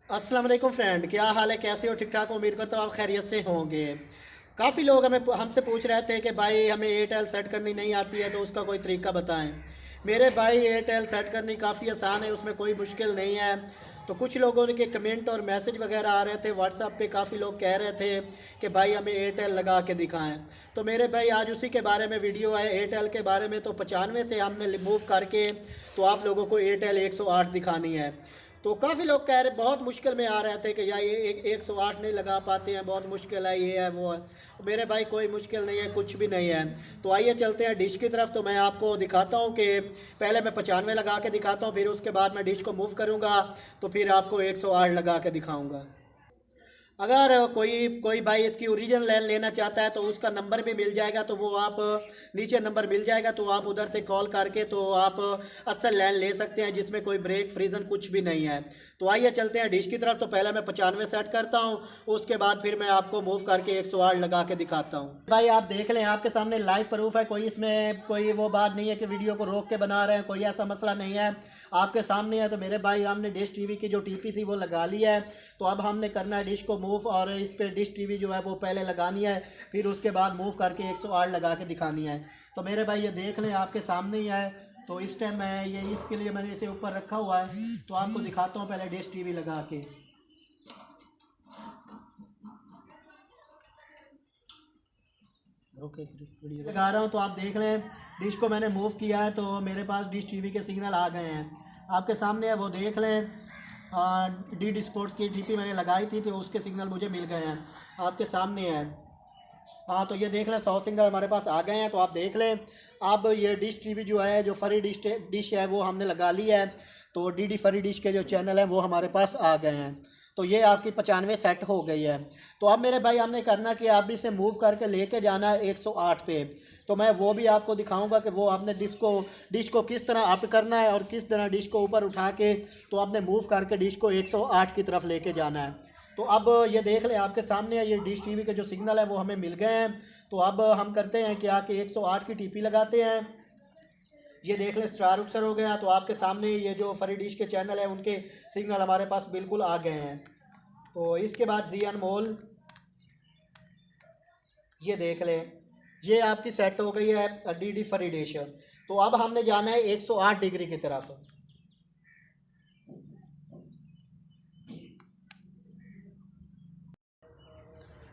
अस्सलाम वालेकुम फ्रेंड, क्या हाल है? कैसे हो? ठीक ठाक? उम्मीद करता हूँ आप खैरियत से होंगे। काफ़ी लोग हमसे पूछ रहे थे कि भाई हमें एयरटेल सेट करनी नहीं आती है तो उसका कोई तरीका बताएं। मेरे भाई एयरटेल सेट करनी काफ़ी आसान है, उसमें कोई मुश्किल नहीं है। तो कुछ लोगों के कमेंट और मैसेज वगैरह आ रहे थे व्हाट्सएप पे, काफ़ी लोग कह रहे थे कि भाई हमें एयरटेल लगा के दिखाएं। तो मेरे भाई आज उसी के बारे में वीडियो है, एयरटेल के बारे में। तो 95 से हमने मूव करके तो आप लोगों को एयरटेल 108 दिखानी है। तो काफ़ी लोग कह रहे, बहुत मुश्किल में आ रहे थे कि यार ये 108 नहीं लगा पाते हैं, बहुत मुश्किल है, ये है वो है। मेरे भाई कोई मुश्किल नहीं है, कुछ भी नहीं है। तो आइए चलते हैं डिश की तरफ। तो मैं आपको दिखाता हूँ कि पहले मैं 95 लगा के दिखाता हूँ, फिर उसके बाद मैं डिश को मूव करूँगा, तो फिर आपको 108 लगा के दिखाऊँगा। अगर कोई कोई भाई इसकी ओरिजिनल लाइन लेना चाहता है तो उसका नंबर भी मिल जाएगा, तो वो आप नीचे नंबर मिल जाएगा, तो आप उधर से कॉल करके तो आप असल लाइन ले सकते हैं जिसमें कोई ब्रेक फ्रीजन कुछ भी नहीं है। तो आइए चलते हैं डिश की तरफ। तो पहले मैं 95 सेट करता हूँ, उसके बाद फिर मैं आपको मूव करके 108 लगा के दिखाता हूँ। भाई आप देख लें, आपके सामने लाइव प्रूफ है, कोई इसमें कोई वो बात नहीं है कि वीडियो को रोक के बना रहे हैं, कोई ऐसा मसला नहीं है, आपके सामने है। तो मेरे भाई हमने डिश टीवी की जो टीपी थी वो लगा ली है। तो अब हमने करना है डिश को मूव, और इस पे डिश टीवी जो है वो पहले लगानी है, फिर उसके बाद मूव करके 108 लगा के दिखानी है। तो मेरे भाई ये देख लें, आपके सामने ही है। तो इस टाइम मैं ये इसके लिए मैंने इसे ऊपर रखा हुआ है, तो आपको दिखाता हूँ पहले डिश टीवी लगा के। ओके, वीडियो लगा रहा हूँ तो आप देख रहे हैं डिश को मैंने मूव किया है, तो मेरे पास डिश टीवी के सिग्नल आ गए हैं, आपके सामने है, वो देख लें। डी डी स्पोर्ट्स की टीपी मैंने लगाई थी तो उसके सिग्नल मुझे मिल गए हैं, आपके सामने है। हाँ, तो ये देख लें 100 सिग्नल हमारे पास आ गए हैं, तो आप देख लें। अब ये डिश टीवी जो है, जो फरी डिश है वो हमने लगा ली है। तो डी डी फरी डिश के जो चैनल हैं वो हमारे पास आ गए हैं। तो ये आपकी 95 सेट हो गई है। तो अब मेरे भाई हमने करना कि आप भी इसे मूव करके लेके जाना है 108 पे। तो मैं वो भी आपको दिखाऊंगा कि वो आपने डिश को किस तरह अप करना है और किस तरह डिश को ऊपर उठा के तो आपने मूव करके डिश को 108 की तरफ लेके जाना है। तो अब ये देख लें, आपके सामने है, ये डिश टीवी के जो सिग्नल है वो हमें मिल गए हैं। तो अब हम करते हैं क्या कि 108 की टीपी लगाते हैं। ये देख लें स्टार उक्सर हो गया। तो आपके सामने ये जो फरी डिश के चैनल है उनके सिग्नल हमारे पास बिल्कुल आ गए हैं। तो इसके बाद जी अनमोल, ये देख लें, ये आपकी सेट हो गई है डी डी फरी डिश। तो अब हमने जाना है 108 डिग्री की तरफ।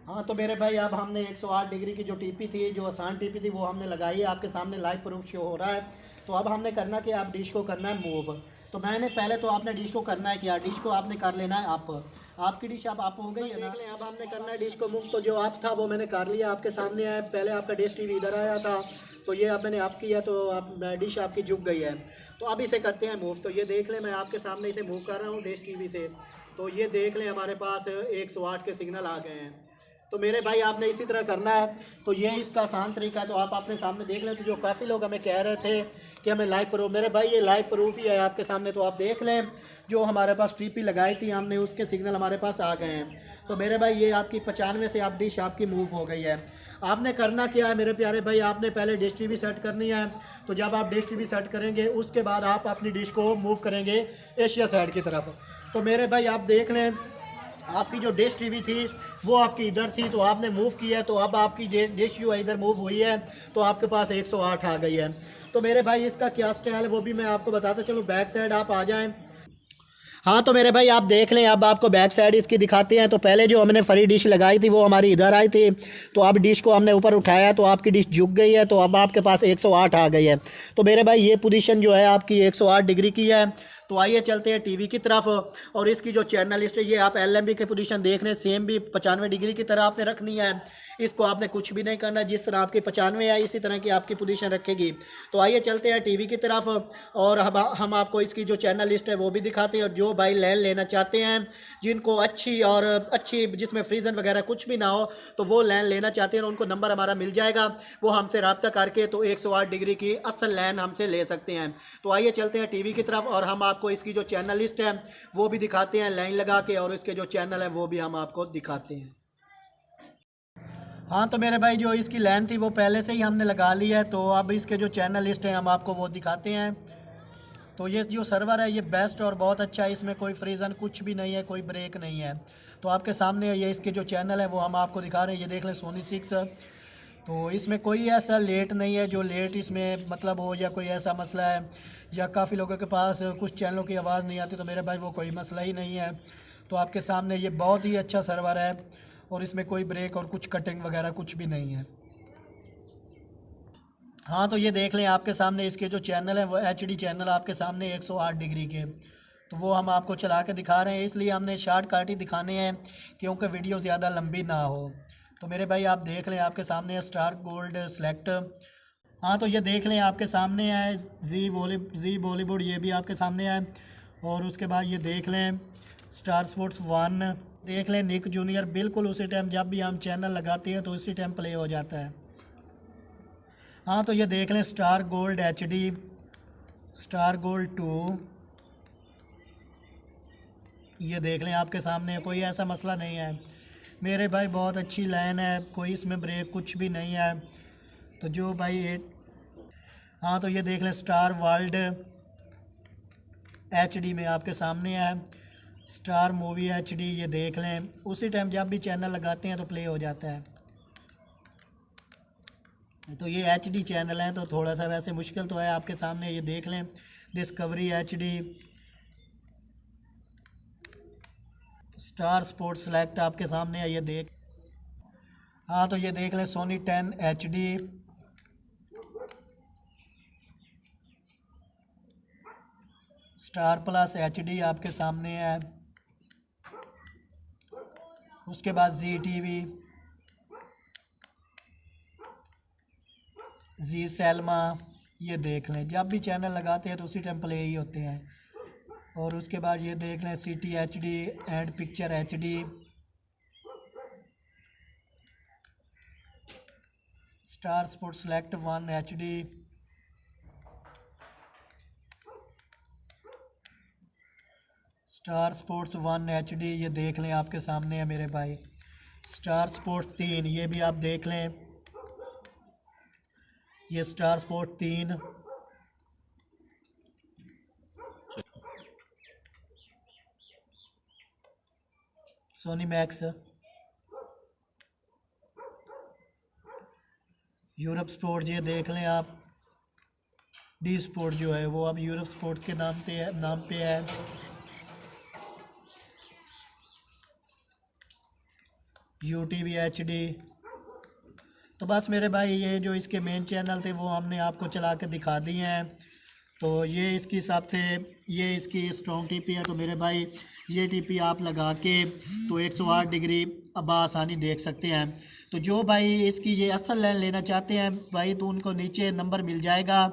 हाँ, तो मेरे भाई अब हमने 108 डिग्री की जो टीपी थी, जो आसान टीपी थी, वो हमने लगाई है, आपके सामने लाइव प्रूफ शो हो रहा है। तो अब हमने करना कि आप डिश को करना है मूव। तो मैंने पहले तो आपने डिश को करना है क्या, डिश को आपने कर लेना है अप। आपकी डिश अब आप हो गई है ना, देख लें। अब हमने करना है डिश को मूव। तो जो आप था वो मैंने कर लिया, आपके सामने है। पहले आपका डिश टीवी इधर आया था, तो ये अब मैंने अप किया, तो अब डिश आपकी झुक गई है। तो अब इसे करते हैं मूव। तो ये देख लें, मैं आपके सामने इसे मूव कर रहा हूँ डिश टीवी से। तो ये देख लें, हमारे पास 108 के सिग्नल आ गए हैं। तो मेरे भाई आपने इसी तरह करना है। तो ये इसका आसान तरीका है। तो आप अपने सामने देख लें। तो जो काफ़ी लोग हमें कह रहे थे कि हमें लाइव प्रूफ, मेरे भाई ये लाइव प्रूफ ही है आपके सामने। तो आप देख लें, जो हमारे पास टीपी लगाई थी हमने, उसके सिग्नल हमारे पास आ गए हैं। तो मेरे भाई ये आपकी 95 से आप डिश आपकी मूव हो गई है। आपने करना क्या है मेरे प्यारे भाई, आपने पहले डिश टीवी सेट करनी है। तो जब आप डिश टीवी सेट करेंगे उसके बाद आप अपनी डिश को मूव करेंगे एशिया साइड की तरफ। तो मेरे भाई आप देख लें, आपकी जो डिश टीवी थी वो आपकी इधर थी, तो आपने मूव किया है। तो अब आपकी डिश जो है इधर मूव हुई है, तो आपके पास 108 आ गई है। तो मेरे भाई इसका क्या स्टाइल है वो भी मैं आपको बताता चलूँ। बैक साइड आप आ जाएं। हाँ, तो मेरे भाई आप देख लें, अब आपको बैक साइड इसकी दिखाते हैं। तो पहले जो हमने फरी डिश लगाई थी वो हमारी इधर आई थी, तो अब डिश को हमने ऊपर उठाया तो आपकी डिश झुक गई है, तो अब आपके पास 108 आ गई है। तो मेरे भाई ये पोजीशन जो है आपकी 108 डिग्री की है। तो आइए चलते हैं टीवी की तरफ। और इसकी जो चैनल लिस्ट है, ये आप एलएमबी के पोजीशन देख रहे हैं, सेम भी 95 डिग्री की तरह आपने रखनी है। इसको आपने कुछ भी नहीं करना, जिस तरह आपकी 95 है इसी तरह की आपकी पोजीशन रखेगी। तो आइए चलते हैं टीवी की तरफ, और हम आपको इसकी जो चैनल लिस्ट है वो भी दिखाते हैं। और जो भाई लैन लेना चाहते हैं, जिनको अच्छी जिसमें फ्रीजन वगैरह कुछ भी ना हो, तो वो लैन लेना चाहते हैं, उनको नंबर हमारा मिल जाएगा, वो हमसे रब्ता करके तो 108 डिग्री की असल लैन हमसे ले सकते हैं। तो आइए चलते हैं टीवी की तरफ, और हम आपको इसकी जो चैनल लिस्ट है वो भी दिखाते हैं लाइन लगा के, और इसके जो चैनल है वो भी हम आपको दिखाते हैं। हाँ, तो मेरे भाई जो इसकी लाइन थी वो पहले से ही हमने लगा ली है। तो अब इसके जो चैनल लिस्ट है हम आपको वो दिखाते हैं। तो ये जो सर्वर है ये बेस्ट और बहुत अच्छा है, इसमें कोई फ्रीजन कुछ भी नहीं है, कोई ब्रेक नहीं है। तो आपके सामने ये इसके जो चैनल है वो हम आपको दिखा रहे हैं, ये देख लें सोनी 6। तो इसमें कोई ऐसा लेट नहीं है जो लेट इसमें मतलब हो, या कोई ऐसा मसला है, या काफ़ी लोगों के पास कुछ चैनलों की आवाज़ नहीं आती, तो मेरे भाई वो कोई मसला ही नहीं है। तो आपके सामने ये बहुत ही अच्छा सर्वर है और इसमें कोई ब्रेक और कुछ कटिंग वगैरह कुछ भी नहीं है। हाँ तो ये देख लें आपके सामने इसके जो चैनल हैं वो HD चैनल आपके सामने 108 डिग्री के, तो वो हम आपको चला के दिखा रहे हैं। इसलिए हमने शार्ट काट ही दिखाने हैं क्योंकि वीडियो ज़्यादा लंबी ना हो। तो मेरे भाई आप देख लें आपके सामने है स्टार गोल्ड सेलेक्ट। हाँ तो ये देख लें आपके सामने है जी बॉलीवुड, ये भी आपके सामने है। और उसके बाद ये देख लें स्टार स्पोर्ट्स 1, देख लें निक जूनियर, बिल्कुल उसी टाइम जब भी हम चैनल लगाते हैं तो उसी टाइम प्ले हो जाता है। हाँ तो ये देख लें star gold HD, star gold 2, ये देख लें आपके सामने, कोई ऐसा मसला नहीं है मेरे भाई, बहुत अच्छी लाइन है, कोई इसमें ब्रेक कुछ भी नहीं है। तो जो भाई हाँ तो ये देख लें स्टार वर्ल्ड HD में आपके सामने है, स्टार मूवी HD, ये देख लें उसी टाइम जब भी चैनल लगाते हैं तो प्ले हो जाता है। तो ये HD चैनल हैं, तो थोड़ा सा वैसे मुश्किल तो है आपके सामने। ये देख लें discovery HD, star sports select आपके सामने है, ये देख। हाँ तो ये देख लें Sony 10 HD, Star Plus HD आपके सामने है। उसके बाद ZTV, जी सैलमा, ये देख लें जब भी चैनल लगाते हैं तो उसी टाइम प्ले ही होते हैं। और उसके बाद ये देख लें city HD and picture HD, star sports select 1 HD, star sports 1 HD, ये देख लें आपके सामने है मेरे भाई। स्टार स्पोर्ट्स 3, ये भी आप देख लें, ये star sport 3, Sony Max, Europe sport, ये देख लें आप। डी स्पोर्ट जो है वो अब यूरोप स्पोर्ट के नाम पे है। UTV HD। तो बस मेरे भाई ये जो इसके मेन चैनल थे वो हमने आपको चला के दिखा दिए हैं। तो ये इसके हिसाब से ये इसकी स्ट्रॉन्ग TP है। तो मेरे भाई ये TP आप लगा के तो 108 डिग्री अब आसानी देख सकते हैं। तो जो भाई इसकी ये असल लाइन लेना चाहते हैं भाई, तो उनको नीचे नंबर मिल जाएगा,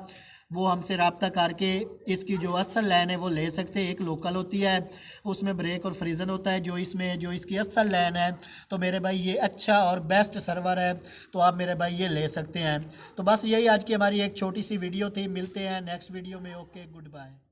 वो हमसे रब्ता करके इसकी जो असल लाइन है वो ले सकते हैं। एक लोकल होती है, उसमें ब्रेक और फ्रीजन होता है। जो इसमें जो इसकी असल लाइन है, तो मेरे भाई ये अच्छा और बेस्ट सर्वर है, तो आप मेरे भाई ये ले सकते हैं। तो बस यही आज की हमारी एक छोटी सी वीडियो थी, मिलते हैं नेक्स्ट वीडियो में। Okay, good bye.